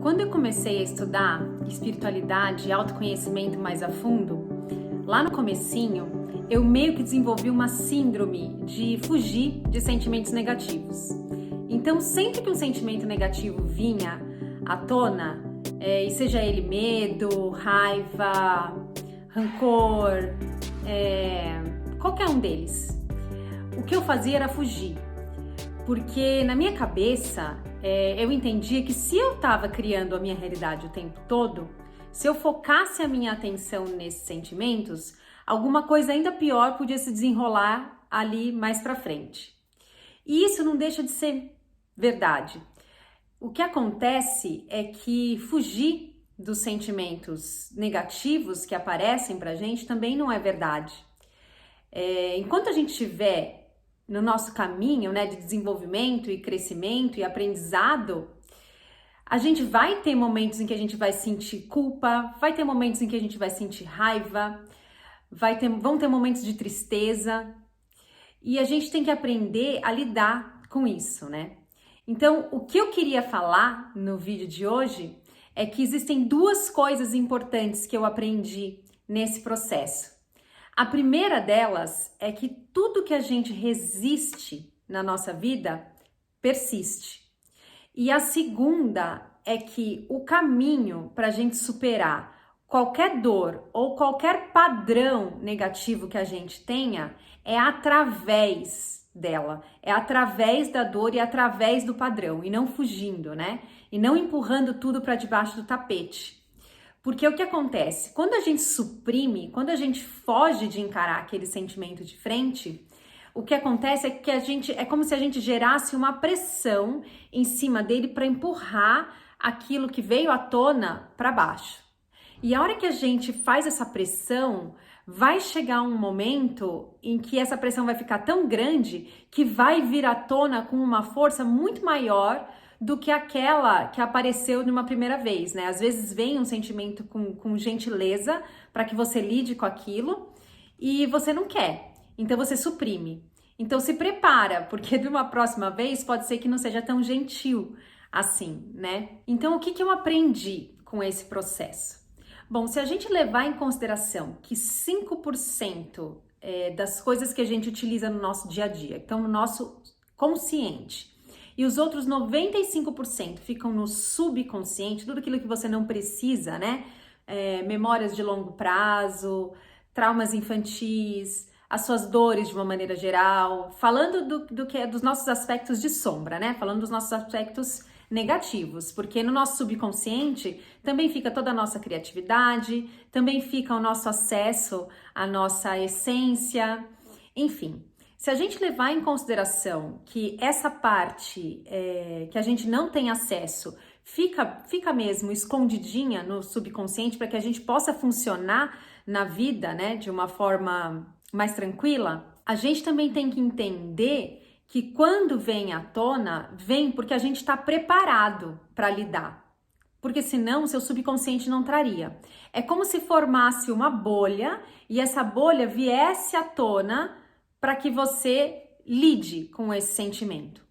Quando eu comecei a estudar espiritualidade e autoconhecimento mais a fundo, lá no comecinho, eu meio que desenvolvi uma síndrome de fugir de sentimentos negativos. Então, sempre que um sentimento negativo vinha à tona, e seja ele medo, raiva, rancor, qualquer um deles, o que eu fazia era fugir. Porque na minha cabeça, eu entendia que se eu estava criando a minha realidade o tempo todo, se eu focasse a minha atenção nesses sentimentos, alguma coisa ainda pior podia se desenrolar ali mais pra frente. E isso não deixa de ser verdade. O que acontece é que fugir dos sentimentos negativos que aparecem pra gente também não é verdade. Enquanto a gente estiver no nosso caminho, de desenvolvimento e crescimento e aprendizado, a gente vai ter momentos em que a gente vai sentir culpa, vai ter momentos em que a gente vai sentir raiva, vão ter momentos de tristeza, e a gente tem que aprender a lidar com isso, né? Então, o que eu queria falar no vídeo de hoje é que existem duas coisas importantes que eu aprendi nesse processo. A primeira delas é que tudo que a gente resiste na nossa vida persiste. E a segunda é que o caminho para a gente superar qualquer dor ou qualquer padrão negativo que a gente tenha é através dela, é através da dor e através do padrão, e não fugindo, né? E não empurrando tudo para debaixo do tapete. Porque o que acontece? Quando a gente suprime, quando a gente foge de encarar aquele sentimento de frente, o que acontece é que é como se a gente gerasse uma pressão em cima dele para empurrar aquilo que veio à tona para baixo. E a hora que a gente faz essa pressão, vai chegar um momento em que essa pressão vai ficar tão grande que vai vir à tona com uma força muito maior do que aquela que apareceu de uma primeira vez, né? Às vezes vem um sentimento com gentileza para que você lide com aquilo e você não quer, então você suprime. Então se prepara, porque de uma próxima vez pode ser que não seja tão gentil assim, né? Então o que eu aprendi com esse processo? Bom, se a gente levar em consideração que 5% das coisas que a gente utiliza no nosso dia a dia, então no nosso consciente, e os outros 95% ficam no subconsciente, tudo aquilo que você não precisa, né? Memórias de longo prazo, traumas infantis, as suas dores de uma maneira geral, falando do que é dos nossos aspectos de sombra, né? Falando dos nossos aspectos negativos, porque no nosso subconsciente também fica toda a nossa criatividade, também fica o nosso acesso à nossa essência, enfim. Se a gente levar em consideração que essa parte que a gente não tem acesso fica mesmo escondidinha no subconsciente para que a gente possa funcionar na vida, né, de uma forma mais tranquila, a gente também tem que entender que quando vem à tona, vem porque a gente está preparado para lidar. Porque senão o seu subconsciente não traria. É como se formasse uma bolha e essa bolha viesse à tona para que você lide com esse sentimento.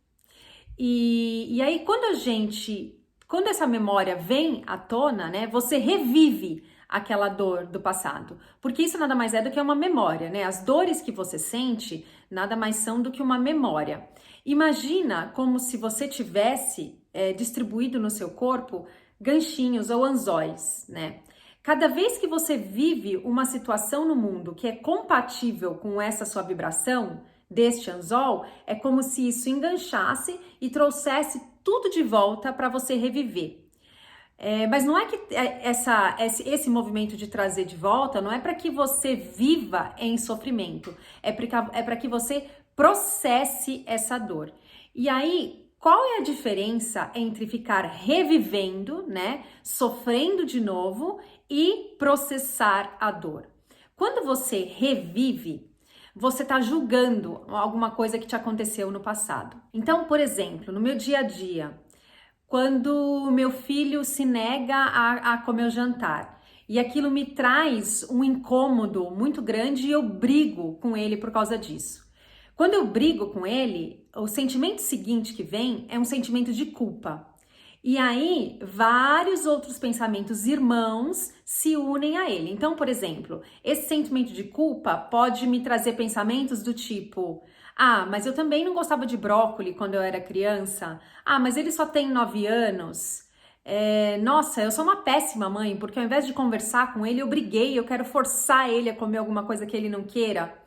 E aí quando essa memória vem à tona, né, você revive aquela dor do passado, porque isso nada mais é do que uma memória, né? As dores que você sente nada mais são do que uma memória. Imagina como se você tivesse distribuído no seu corpo ganchinhos ou anzóis, né? Cada vez que você vive uma situação no mundo que é compatível com essa sua vibração deste anzol, é como se isso enganchasse e trouxesse tudo de volta para você reviver. Mas não é que esse movimento de trazer de volta não é para que você viva em sofrimento, é para que você processe essa dor. E aí, qual é a diferença entre ficar revivendo, né, sofrendo de novo e processar a dor? Quando você revive, você está julgando alguma coisa que te aconteceu no passado. Então, por exemplo, no meu dia a dia, quando meu filho se nega a comer o jantar e aquilo me traz um incômodo muito grande e eu brigo com ele por causa disso. Quando eu brigo com ele, o sentimento seguinte que vem é um sentimento de culpa. E aí, vários outros pensamentos irmãos se unem a ele. Então, por exemplo, esse sentimento de culpa pode me trazer pensamentos do tipo: ah, mas eu também não gostava de brócolis quando eu era criança. Ah, mas ele só tem 9 anos. Nossa, eu sou uma péssima mãe, porque ao invés de conversar com ele, eu quero forçar ele a comer alguma coisa que ele não queira.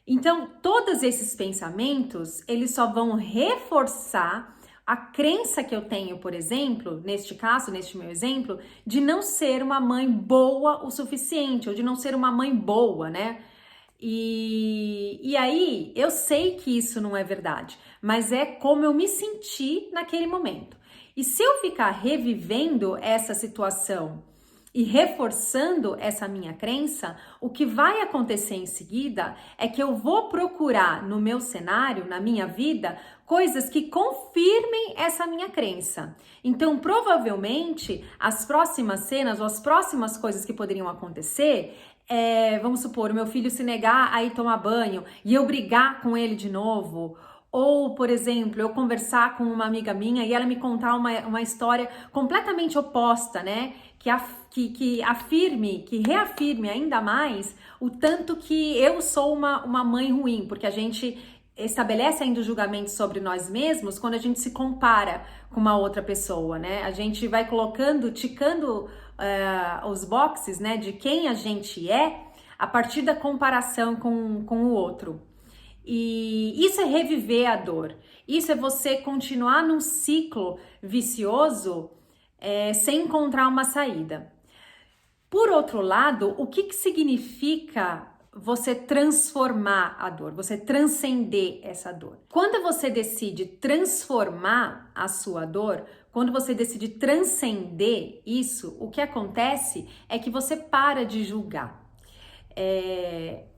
Então, todos esses pensamentos, eles só vão reforçar a crença que eu tenho, por exemplo, neste caso, neste meu exemplo, de não ser uma mãe boa o suficiente, ou de não ser uma mãe boa, né? E aí, eu sei que isso não é verdade, mas é como eu me senti naquele momento. E se eu ficar revivendo essa situação e reforçando essa minha crença, o que vai acontecer em seguida é que eu vou procurar no meu cenário, na minha vida, coisas que confirmem essa minha crença. Então, provavelmente, as próximas cenas ou as próximas coisas que poderiam acontecer vamos supor, o meu filho se negar a ir tomar banho e eu brigar com ele de novo. Ou, por exemplo, eu conversar com uma amiga minha e ela me contar uma história completamente oposta, né? Que afirme, que reafirme ainda mais o tanto que eu sou uma mãe ruim, porque a gente estabelece ainda o julgamento sobre nós mesmos quando a gente se compara com uma outra pessoa, né? A gente vai colocando, ticando os boxes, né, de quem a gente é a partir da comparação com o outro. E isso é reviver a dor. Isso é você continuar num ciclo vicioso sem encontrar uma saída. Por outro lado, o que significa você transformar a dor, você transcender essa dor? Quando você decide transformar a sua dor, quando você decide transcender isso, o que acontece é que você para de julgar.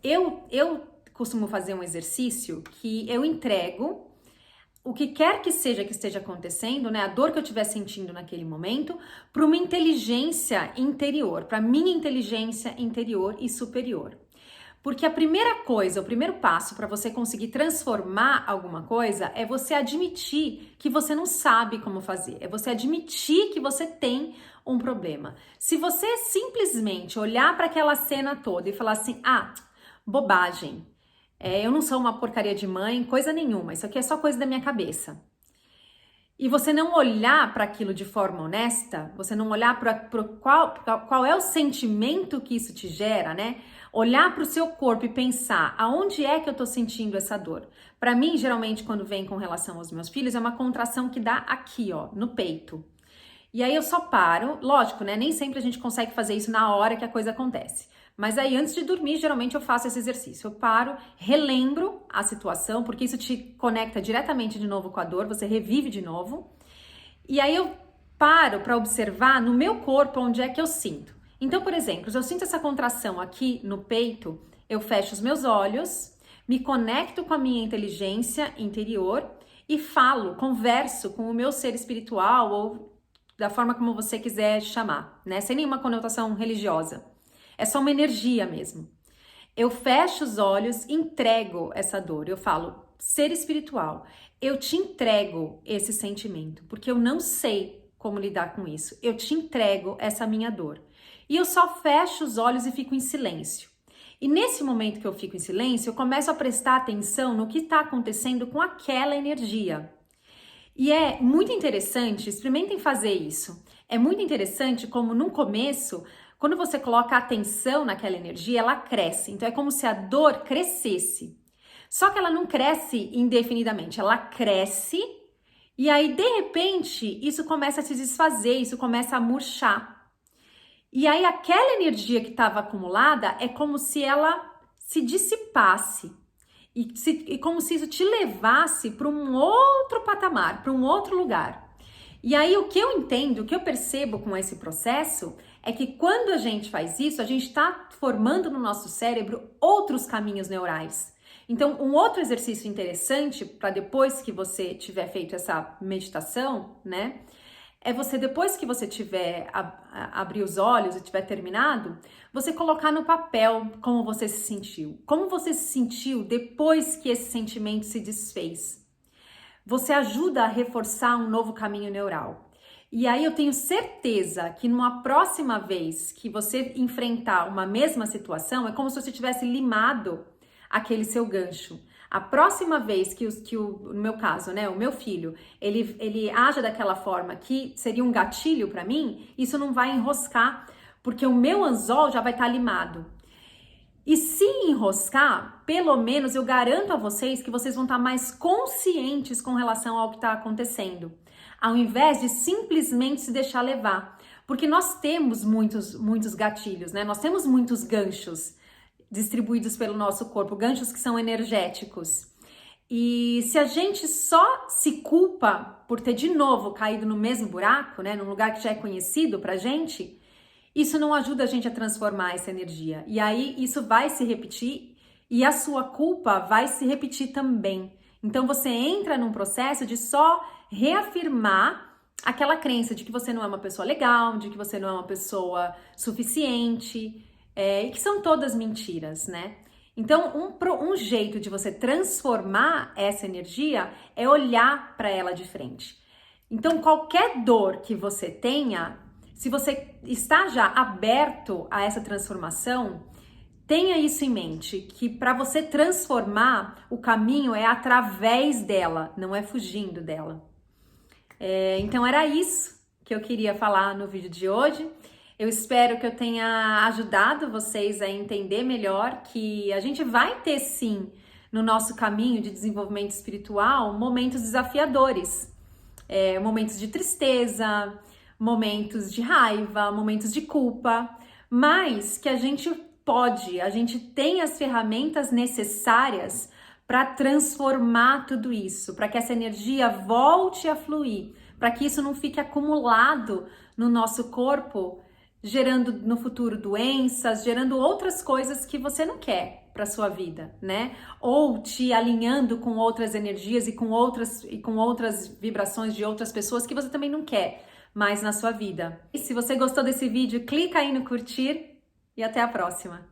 Eu costumo fazer um exercício que eu entrego o que quer que seja que esteja acontecendo, né, a dor que eu estiver sentindo naquele momento, para uma inteligência interior, para minha inteligência interior e superior. Porque a primeira coisa, o primeiro passo para você conseguir transformar alguma coisa é você admitir que você não sabe como fazer, é você admitir que você tem um problema. Se você simplesmente olhar para aquela cena toda e falar assim, ah, bobagem, eu não sou uma porcaria de mãe, coisa nenhuma, isso aqui é só coisa da minha cabeça. E você não olhar para aquilo de forma honesta, você não olhar para qual é o sentimento que isso te gera, né? Olhar para o seu corpo e pensar aonde é que eu tô sentindo essa dor. Para mim, geralmente, quando vem com relação aos meus filhos, é uma contração que dá aqui, ó, no peito. E aí eu só paro, lógico, né? Nem sempre a gente consegue fazer isso na hora que a coisa acontece. Mas aí antes de dormir, geralmente eu faço esse exercício. Eu paro, relembro a situação, porque isso te conecta diretamente de novo com a dor, você revive de novo. E aí eu paro para observar no meu corpo onde é que eu sinto. Então, por exemplo, se eu sinto essa contração aqui no peito, eu fecho os meus olhos, me conecto com a minha inteligência interior e falo, converso com o meu ser espiritual ou da forma como você quiser chamar, né? Sem nenhuma conotação religiosa. É só uma energia mesmo. Eu fecho os olhos, entrego essa dor. Eu falo, ser espiritual, eu te entrego esse sentimento, porque eu não sei como lidar com isso. Eu te entrego essa minha dor. E eu só fecho os olhos e fico em silêncio. E nesse momento que eu fico em silêncio, eu começo a prestar atenção no que está acontecendo com aquela energia. E é muito interessante, experimentem fazer isso. É muito interessante como no começo, quando você coloca atenção naquela energia, ela cresce. Então é como se a dor crescesse. Só que ela não cresce indefinidamente, ela cresce e aí de repente isso começa a se desfazer, isso começa a murchar. E aí aquela energia que estava acumulada é como se ela se dissipasse. E como se isso te levasse para um outro patamar, para um outro lugar. E aí o que eu entendo, o que eu percebo com esse processo é que quando a gente faz isso, a gente está formando no nosso cérebro outros caminhos neurais. Então, um outro exercício interessante para depois que você tiver feito essa meditação, né? É você, depois que você tiver abrir os olhos e tiver terminado, você colocar no papel como você se sentiu. Como você se sentiu depois que esse sentimento se desfez. Você ajuda a reforçar um novo caminho neural. E aí eu tenho certeza que numa próxima vez que você enfrentar uma mesma situação, é como se você tivesse limado aquele seu gancho. A próxima vez no meu caso, né, o meu filho, ele age daquela forma que seria um gatilho para mim, isso não vai enroscar, porque o meu anzol já vai estar limado. E se enroscar, pelo menos eu garanto a vocês que vocês vão estar mais conscientes com relação ao que está acontecendo, ao invés de simplesmente se deixar levar. Porque nós temos muitos gatilhos, né? Nós temos muitos ganchos distribuídos pelo nosso corpo, ganchos que são energéticos. E se a gente só se culpa por ter de novo caído no mesmo buraco, né, num lugar que já é conhecido pra gente, isso não ajuda a gente a transformar essa energia. E aí isso vai se repetir e a sua culpa vai se repetir também. Então você entra num processo de só reafirmar aquela crença de que você não é uma pessoa legal, de que você não é uma pessoa suficiente, e que são todas mentiras, né? Então, um jeito de você transformar essa energia é olhar para ela de frente. Então, qualquer dor que você tenha, se você está já aberto a essa transformação, tenha isso em mente, que para você transformar, o caminho é através dela, não é fugindo dela. Então era isso que eu queria falar no vídeo de hoje. Eu espero que eu tenha ajudado vocês a entender melhor que a gente vai ter sim, no nosso caminho de desenvolvimento espiritual, momentos desafiadores, momentos de tristeza, momentos de raiva, momentos de culpa, mas que a gente tem as ferramentas necessárias para transformar tudo isso, para que essa energia volte a fluir, para que isso não fique acumulado no nosso corpo, gerando no futuro doenças, gerando outras coisas que você não quer para sua vida, né? Ou te alinhando com outras energias e com outras vibrações de outras pessoas que você também não quer mais na sua vida. E se você gostou desse vídeo, clica aí no curtir e até a próxima.